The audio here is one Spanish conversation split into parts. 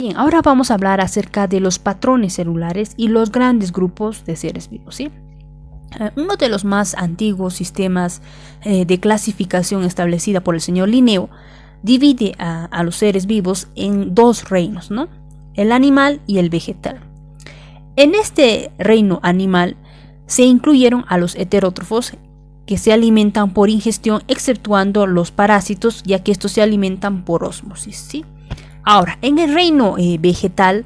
Bien, ahora vamos a hablar acerca de los patrones celulares y los grandes grupos de seres vivos, ¿sí? Uno de los más antiguos sistemas de clasificación establecida por el señor Linneo divide a los seres vivos en dos reinos, ¿no? El animal y el vegetal. En este reino animal se incluyeron a los heterótrofos, que se alimentan por ingestión, exceptuando los parásitos, ya que estos se alimentan por ósmosis, ¿sí? Ahora, en el reino vegetal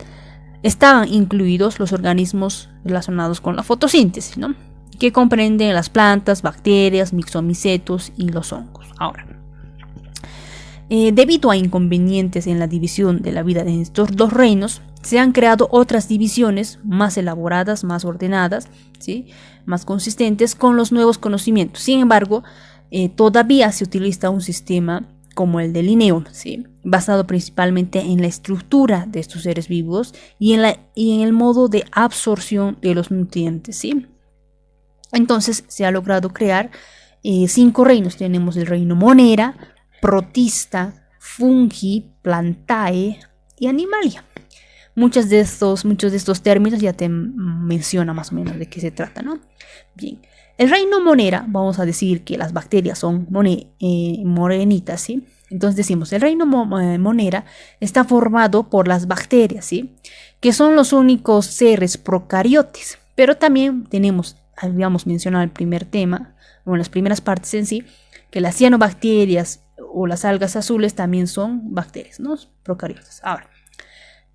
estaban incluidos los organismos relacionados con la fotosíntesis, ¿no? Que comprenden las plantas, bacterias, mixomicetos y los hongos. Ahora, debido a inconvenientes en la división de la vida en estos dos reinos, se han creado otras divisiones más elaboradas, más ordenadas, ¿sí? Más consistentes con los nuevos conocimientos. Sin embargo, todavía se utiliza un sistema como el de Linneo, ¿sí? Basado principalmente en la estructura de estos seres vivos y en el modo de absorción de los nutrientes, ¿sí? Entonces se ha logrado crear 5 reinos. Tenemos el reino Monera, Protista, Fungi, Plantae y Animalia. Muchos de estos términos ya te menciona más o menos de qué se trata, ¿no? Bien, el reino Monera, vamos a decir que las bacterias son morenitas, ¿sí? Entonces decimos, el reino Monera está formado por las bacterias, ¿sí? Que son los únicos seres procariotes. Pero también tenemos, habíamos mencionado el primer tema, o en las primeras partes en sí, que las cianobacterias o las algas azules también son bacterias, ¿no? Procariotas. Ahora,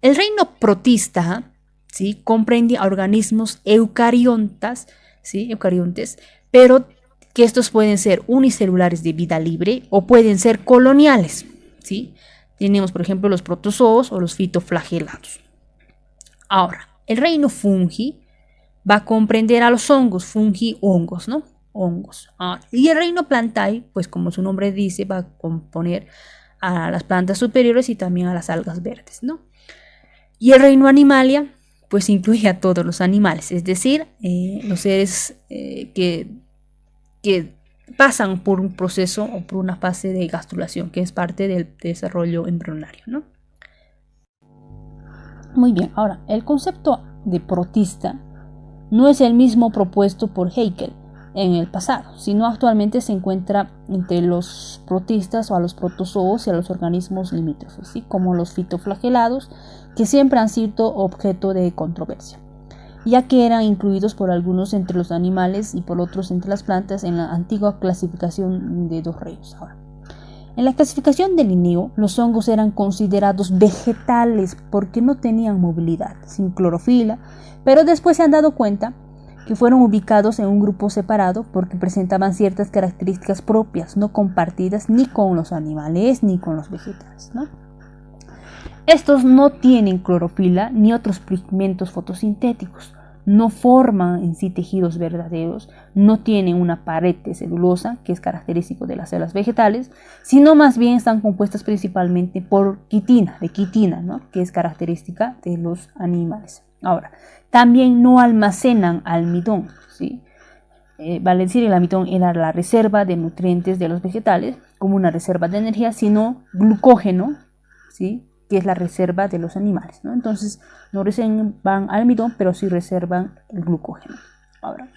el reino protista, ¿sí? Comprende a organismos eucariontes, ¿sí? Pero que estos pueden ser unicelulares de vida libre o pueden ser coloniales, ¿sí? Tenemos, por ejemplo, los protozoos o los fitoflagelados. Ahora, el reino fungi va a comprender a los hongos, fungi, hongos, ¿no? Hongos. Y el reino plantae, pues como su nombre dice, va a componer a las plantas superiores y también a las algas verdes, ¿no? Y el reino animalia, pues incluye a todos los animales, es decir, los seres que pasan por un proceso o por una fase de gastrulación, que es parte del desarrollo embrionario, ¿no? Muy bien, ahora, el concepto de protista no es el mismo propuesto por Haeckel en el pasado, sino actualmente se encuentra entre los protistas o a los protozoos y a los organismos limítrofes, ¿sí? Como los fitoflagelados, que siempre han sido objeto de controversia, ya que eran incluidos por algunos entre los animales y por otros entre las plantas en la antigua clasificación de dos reinos. Ahora, en la clasificación de Linneo, los hongos eran considerados vegetales porque no tenían movilidad, sin clorofila, pero después se han dado cuenta que fueron ubicados en un grupo separado porque presentaban ciertas características propias, no compartidas ni con los animales ni con los vegetales, ¿no? Estos no tienen clorofila ni otros pigmentos fotosintéticos, no forman en sí tejidos verdaderos, no tienen una pared de celulosa, que es característico de las células vegetales, sino más bien están compuestas principalmente por quitina, ¿no? Que es característica de los animales. Ahora, también no almacenan almidón, ¿sí? Vale decir, el almidón era la reserva de nutrientes de los vegetales, como una reserva de energía, sino glucógeno, ¿sí? Que es la reserva de los animales, ¿no? Entonces, no reservan almidón, pero sí reservan el glucógeno. Ahora,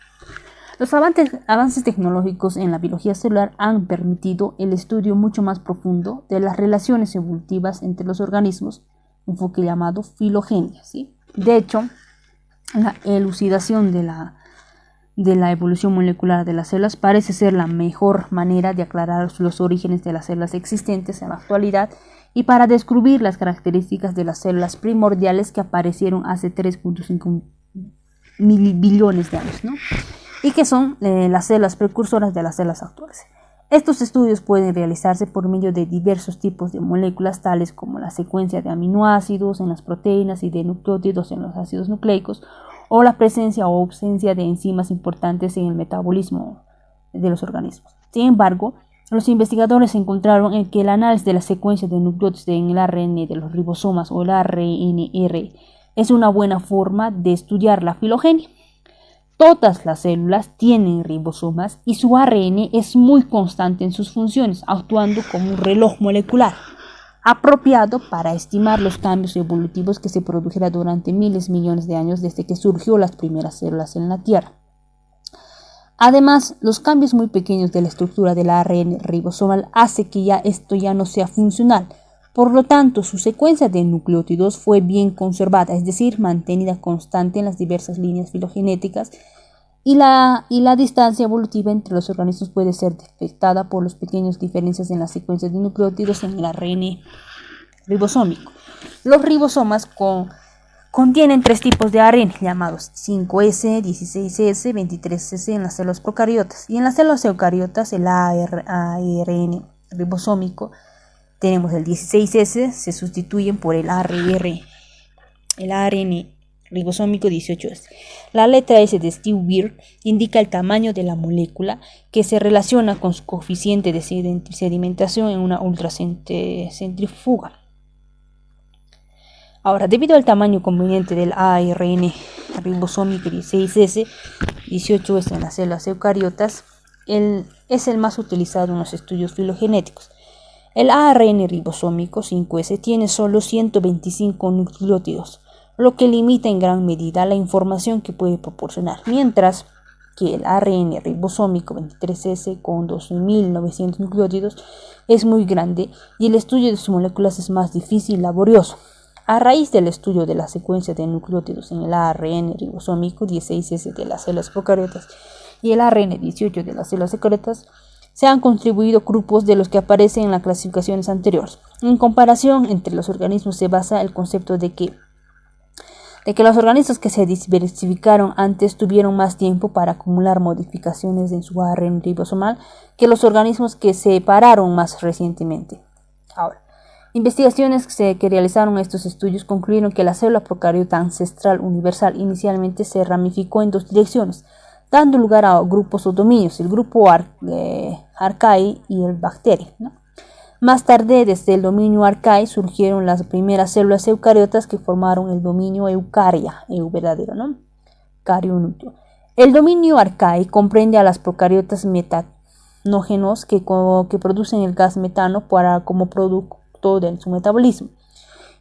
los avances tecnológicos en la biología celular han permitido el estudio mucho más profundo de las relaciones evolutivas entre los organismos, un enfoque llamado filogenia, ¿sí? De hecho, la elucidación de la evolución molecular de las células parece ser la mejor manera de aclarar los orígenes de las células existentes en la actualidad y para descubrir las características de las células primordiales que aparecieron hace 3.5 billones de años, ¿no? Y que son las células precursoras de las células actuales. Estos estudios pueden realizarse por medio de diversos tipos de moléculas, tales como la secuencia de aminoácidos en las proteínas y de nucleótidos en los ácidos nucleicos, o la presencia o ausencia de enzimas importantes en el metabolismo de los organismos. Sin embargo, los investigadores encontraron en que el análisis de la secuencia de nucleótidos en el ARN de los ribosomas o el ARNR es una buena forma de estudiar la filogenia. Todas las células tienen ribosomas y su ARN es muy constante en sus funciones, actuando como un reloj molecular. apropiado para estimar los cambios evolutivos que se produjeron durante miles de millones de años desde que surgió las primeras células en la Tierra. Además, los cambios muy pequeños de la estructura del ARN ribosomal hace que esto ya no sea funcional. Por lo tanto, su secuencia de nucleótidos fue bien conservada, es decir, mantenida constante en las diversas líneas filogenéticas, y la distancia evolutiva entre los organismos puede ser detectada por las pequeñas diferencias en las secuencias de nucleótidos en el ARN ribosómico. Los ribosomas contienen 3 tipos de ARN llamados 5S, 16S, 23S en las células procariotas, y en las células eucariotas el ARN ribosómico tenemos el 16S, se sustituyen por el ARN ribosómico 18S. La letra S de Steve Beer indica el tamaño de la molécula, que se relaciona con su coeficiente de sedimentación en una ultracentrifuga. Ahora, debido al tamaño conveniente del ARN ribosómico 16S, 18S en las células eucariotas, es el más utilizado en los estudios filogenéticos. El ARN ribosómico 5S tiene solo 125 nucleótidos, lo que limita en gran medida la información que puede proporcionar, mientras que el ARN ribosómico 23S con 12.900 nucleótidos es muy grande y el estudio de sus moléculas es más difícil y laborioso. A raíz del estudio de la secuencia de nucleótidos en el ARN ribosómico 16S de las células procariotas y el ARN 18 de las células eucariotas, se han contribuido grupos de los que aparecen en las clasificaciones anteriores. En comparación entre los organismos se basa el concepto de que los organismos que se diversificaron antes tuvieron más tiempo para acumular modificaciones en su ARN ribosomal que los organismos que se separaron más recientemente. Ahora, investigaciones que realizaron estos estudios concluyeron que la célula procariota ancestral universal inicialmente se ramificó en 2 direcciones, dando lugar a grupos o dominios, el grupo Archaea y el Bacteria, ¿no? Más tarde, desde el dominio Archaea surgieron las primeras células eucariotas que formaron el dominio Eukarya, verdadero, ¿no? Carionúcleo. El dominio Archaea comprende a las procariotas metanógenos que producen el gas metano como producto de su metabolismo,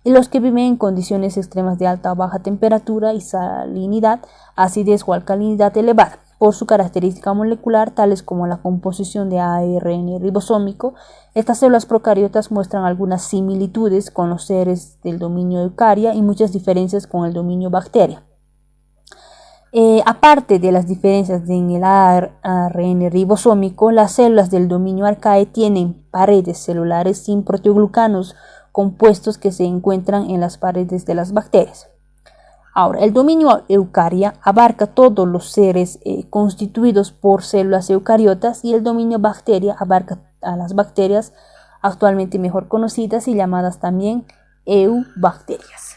y los que viven en condiciones extremas de alta o baja temperatura y salinidad, acidez o alcalinidad elevada. Por su característica molecular, tales como la composición de ARN ribosómico, estas células procariotas muestran algunas similitudes con los seres del dominio Eukarya y muchas diferencias con el dominio Bacteria. Aparte de las diferencias en el ARN ribosómico, las células del dominio Archaea tienen paredes celulares sin proteoglucanos compuestos que se encuentran en las paredes de las bacterias. Ahora, el dominio Eukarya abarca todos los seres constituidos por células eucariotas, y el dominio Bacteria abarca a las bacterias actualmente mejor conocidas y llamadas también eubacterias.